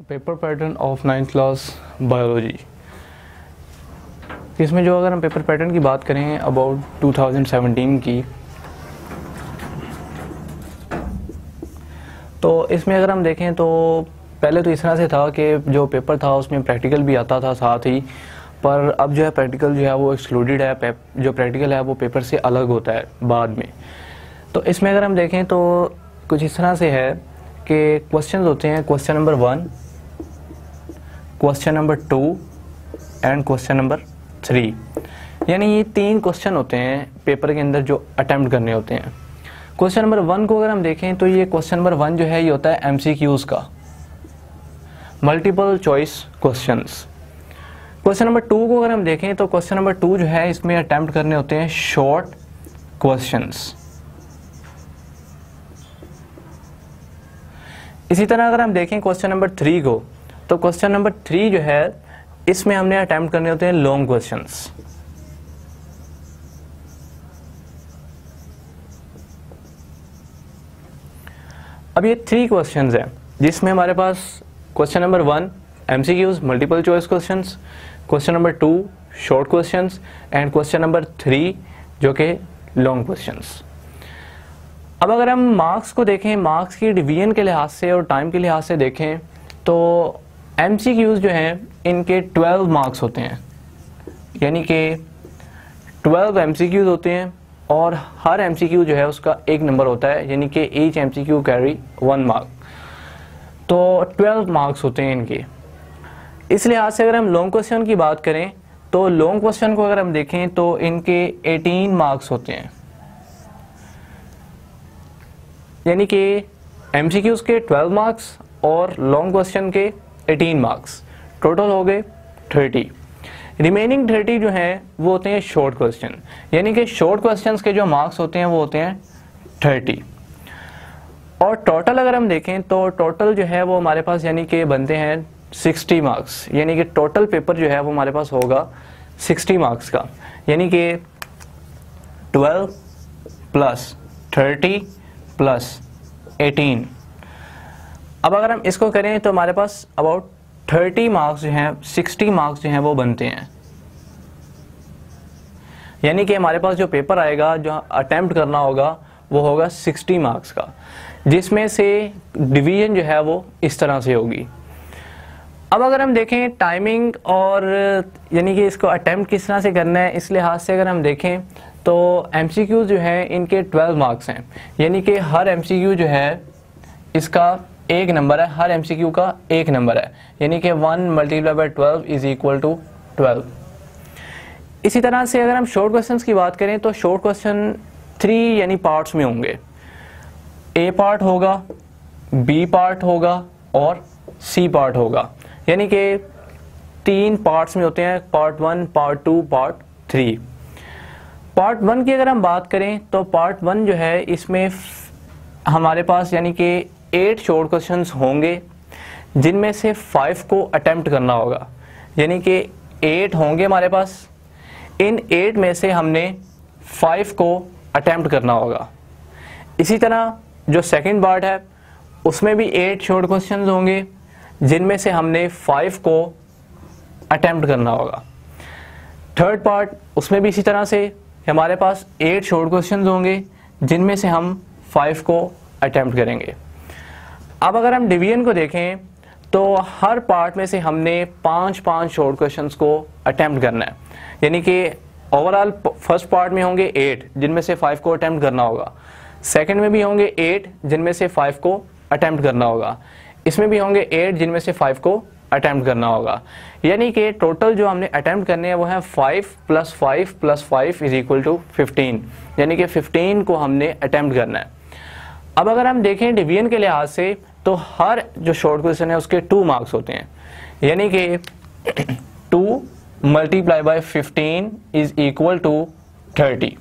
Paper pattern of 9th class biology. इसमें जो अगर हम पेपर पैटर्न की बात करें अबाउट 2017 की, तो इसमें अगर हम देखें तो पहले तो इस तरह से था कि जो पेपर था उसमें प्रैक्टिकल भी आता था साथ ही, पर अब जो है प्रैक्टिकल जो है वो एक्सक्लूडेड है। जो प्रैक्टिकल है वो पेपर से अलग होता है बाद में। तो इसमें अगर हम देखें तो कुछ इस तरह से है कि क्वेश्चन होते हैं question number 1, question number 2 and question number 3। यानी ये 3 क्वेश्चन होते हैं पेपर के अंदर जो अटेम्प्ट करने होते हैं। क्वेश्चन नंबर 1 को अगर हम देखें तो ये क्वेश्चन नंबर 1 जो है ये होता है MCQs का, multiple choice questions. Question number 2 को अगर हम देखें तो क्वेश्चन नंबर 2 जो है इसमें अटेम्प्ट करने होते हैं शॉर्ट क्वेश्चंस। इसी तरह अगर हम देखें क्वेश्चन नंबर 3 को, तो क्वेश्चन नंबर 3 जो है इसमें हमने अटेम्प्ट करने होते हैं लॉन्ग क्वेश्चंस। अब ये 3 क्वेश्चंस हैं जिसमें हमारे पास question number 1 MCQs multiple choice questions, question number 2 short questions and question number 3 जो कि लॉन्ग क्वेश्चंस। अब अगर हम मार्क्स को देखें, मार्क्स की डिवीजन के लिहाज से और टाइम के लिहाज से देखें तो MCQs जो हैं इनके 12 मार्क्स होते हैं, यानी कि 12 MCQs होते हैं और हर MCQ जो है उसका 1 नंबर होता है, यानी कि ईच MCQ कैरी 1 मार्क। तो 12 मार्क्स होते हैं इनके। इस लिहाज से अगर हम लॉन्ग क्वेश्चन की बात करें तो लॉन्ग क्वेश्चन को अगर हम देखें तो इनके 18 मार्क्स होते हैं, यानी कि MCQs के 12 मार्क्स और लॉन्ग क्वेश्चन के 18 मार्क्स, टोटल हो गए 30। रिमेनिंग 30 जो हैं वो होते हैं शॉर्ट क्वेश्चन, यानी कि शॉर्ट क्वेश्चंस के जो मार्क्स होते हैं वो होते हैं 30। और टोटल अगर हम देखें तो टोटल जो है वो हमारे पास यानी कि बनते हैं 60 मार्क्स, यानी कि टोटल पेपर जो है वो हमारे पास होगा 60 मार्क्स का, यानी कि 12 प्लस 30 प्लस 18। अब अगर हम इसको करें तो हमारे पास अबाउट 30 मार्क्स जो हैं, 60 मार्क्स जो हैं वो बनते हैं। यानी कि हमारे पास जो पेपर आएगा, जो अटेम्प्ट करना होगा वो होगा 60 मार्क्स का, जिसमें से डिवीजन जो है वो इस तरह से होगी। अब अगर हम देखें टाइमिंग और यानी कि इसको अटेम्प्ट किस तरह से करना है, इस लिहाज से अगर हम देखें तो MCQ जो है इनके 12 मार्क्स हैं, यानी कि हर MCQ जो है इसका 1 नंबर है, हर MCQ का 1 नंबर है, यानी कि 1 multiply by 12 is equal to 12। इसी तरह से अगर हम शॉर्ट क्वेश्चंस की बात करें तो शॉर्ट क्वेश्चन 3 यानी पार्ट्स में होंगे। A पार्ट होगा, B पार्ट होगा और C पार्ट होगा, यानी कि 3 पार्ट्स में होते हैं, पार्ट 1, पार्ट 2, पार्ट 3। पार्ट 1 की अगर हम बात करें तो पार्ट 1 जो है इसमें हमारे पास यानी कि 8 शॉर्ट क्वेश्चंस होंगे, जिनमें से 5 को अटेम्प्ट करना होगा, यानी कि 8 होंगे हमारे पास। इन 8 में से हमने 5 को अटेम्प्ट करना होगा। इसी तरह जो सेकंड पार्ट है उसमें भी 8 शॉर्ट क्वेश्चंस होंगे, जिनमें से हमने 5 को अटेम्प्ट करना होगा। थर्ड पार्ट उसमें भी इसी तरह से हमारे पास 8 शॉर्ट क्वेश्चंस होंगे, जिनमें से हम 5 को अटेम्प्ट करेंगे। अब अगर हम डिवीजन को देखें तो हर पार्ट में से हमने 5-5 शॉर्ट क्वेश्चंस को अटेम्प्ट करना है, यानी कि ओवरऑल फर्स्ट पार्ट में होंगे 8 जिनमें से 5 को अटेम्प्ट करना होगा, सेकंड में भी होंगे 8 जिनमें से 5 को अटेम्प्ट करना होगा, इसमें भी होंगे 8 जिनमें से 5 को अटेम्प्ट करना होगा। यानी कि टोटल जो हमने अटेम्प्ट करने हैं वो है 5 + 5 + 5 इज इक्वल टू 15, यानी कि 15 को हमने अटेम्प्ट करना है। अब अगर हम देखें डिवीजन के लिहाज से तो हर जो शॉर्ट क्वेश्चन है उसके 2 मार्क्स होते हैं, यानी कि 2 multiply by 15 is equal to 30,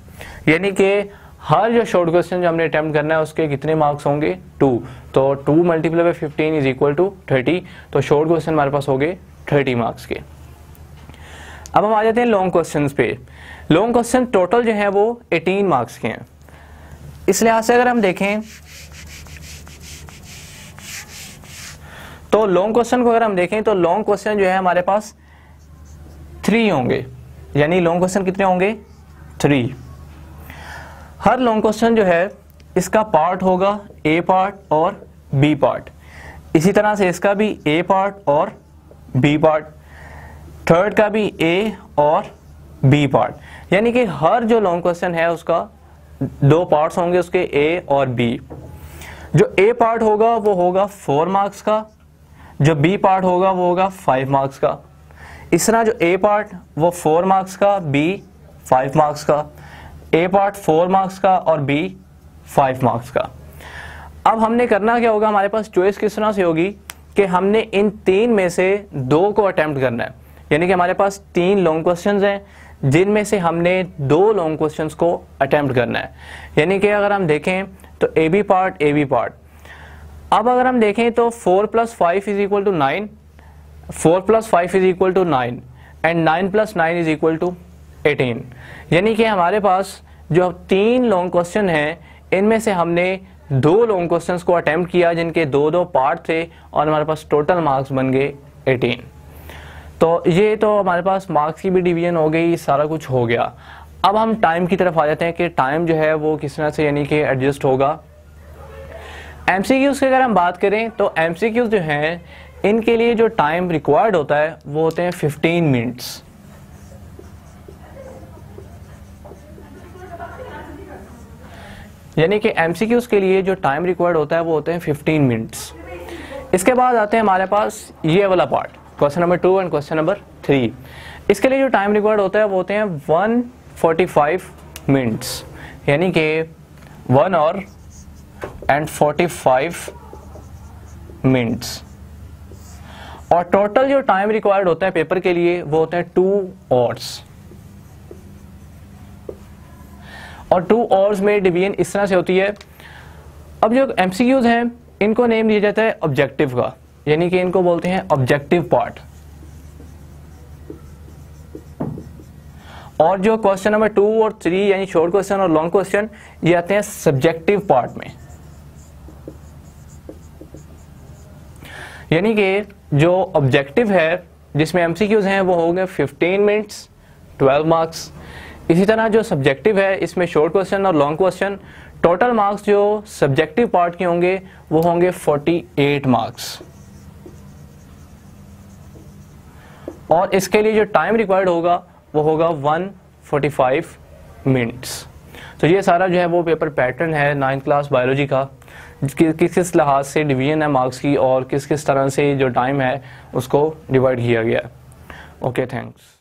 यानी कि हर जो शॉर्ट क्वेश्चन जो हमने अटेम्प्ट करना है उसके कितने मार्क्स होंगे 2, तो 2 multiply by 15 is equal to 30, तो शॉर्ट क्वेश्चन हमारे पास हो गए 30 मार्क्स के। अब हम आ जाते हैं लॉन्ग क्वेश्चन पे। लॉन्ग क्वेश्चन टोटल जो है वो 18 मार्क्स के हैं। इस लिहाज से अगर हम देखें तो लॉन्ग क्वेश्चन को अगर हम देखें तो लॉन्ग क्वेश्चन जो है हमारे पास 3 होंगे, यानी लॉन्ग क्वेश्चन कितने होंगे 3। हर लॉन्ग क्वेश्चन जो है इसका पार्ट होगा ए पार्ट और बी पार्ट, इसी तरह से इसका भी ए पार्ट और बी पार्ट, थर्ड का भी ए और बी पार्ट, यानी कि हर जो लॉन्ग क्वेश्चन है उसका 2 पार्ट्स होंगे उसके ए और बी। जो ए पार्ट होगा वो होगा 4 मार्क्स का, जो बी पार्ट होगा वो होगा 5 मार्क्स का। इस तरह जो ए पार्ट वो 4 मार्क्स का, बी 5 मार्क्स का, ए पार्ट 4 मार्क्स का और बी 5 मार्क्स का। अब हमने करना क्या होगा, हमारे पास चॉइस किस तरह से होगी कि हमने इन 3 में से 2 को अटेम्प्ट करना है, यानी कि हमारे पास 3 लॉन्ग क्वेश्चंस हैं जिनमें से हमने 2 लॉन्ग क्वेश्चंस को अटेम्प्ट करना है। यानी कि अगर हम देखें तो ए बी पार्ट। अब अगर हम देखें तो 4 + 5 = 9, 4 + 5 = 9 एंड 9 + 9 = 18। यानी कि हमारे पास जो 3 लॉन्ग क्वेश्चन हैं इनमें से हमने 2 लॉन्ग क्वेश्चंस को अटेम्प्ट किया जिनके 2 पार्ट थे और हमारे पास टोटल मार्क्स बन गए 18। तो ये तो हमारे पास मार्क्स की भी डिवीजन हो गई, सारा कुछ हो गया। अब हम टाइम की तरफ आ जाते हैं कि टाइम जो है वो किस तरह से यानी कि एडजस्ट होगा। एमसीक्यूज की अगर हम बात करें तो एमसीक्यूज जो हैं इनके लिए जो टाइम रिक्वायर्ड होता है वो होते हैं 15 मिनट्स। यानी कि एमसीक्यूज के लिए जो टाइम रिक्वायर्ड होता है वो होते हैं 15 मिनट्स। इसके बाद आते हैं हमारे पास ये वाला part, question number 2 and question number 3। इसके लिए जो टाइम रिक्वायर्ड होता है वो होते हैं 145 मिनट्स, यानी कि 1 hour and 45 मिनट्स। और टोटल जो टाइम रिक्वायर्ड होता है पेपर के लिए वो होता है 2 hours। और 2 hours में डिवीजन इस तरह से होती है। अब जो एमसीक्यूज हैं इनको नेम दिया जाता है ऑब्जेक्टिव का, यानी कि इनको बोलते हैं ऑब्जेक्टिव पार्ट। और जो क्वेश्चन नंबर 2 और 3 यानी शॉर्ट क्वेश्चन और लॉन्ग क्वेश्चन ये आते हैं सब्जेक्टिव पार्ट में। यानी कि जो ऑब्जेक्टिव है जिसमें एमसीक्यूज हैं वो होंगे 15 मिनट्स 12 मार्क्स। इसी तरह जो सब्जेक्टिव है इसमें शॉर्ट क्वेश्चन और लॉन्ग क्वेश्चन, टोटल मार्क्स जो सब्जेक्टिव पार्ट के होंगे वो होंगे 48 मार्क्स। और इसके लिए जो टाइम रिक्वायर्ड होगा वो होगा 145 मिनट्स। तो ये सारा जो है वो पेपर पैटर्न है 9th क्लास बायोलॉजी का, किस किस लिहाज से डिवीजन है मार्क्स की और किस किस तरह से जो टाइम है उसको डिवाइड किया गया है। Okay, thanks.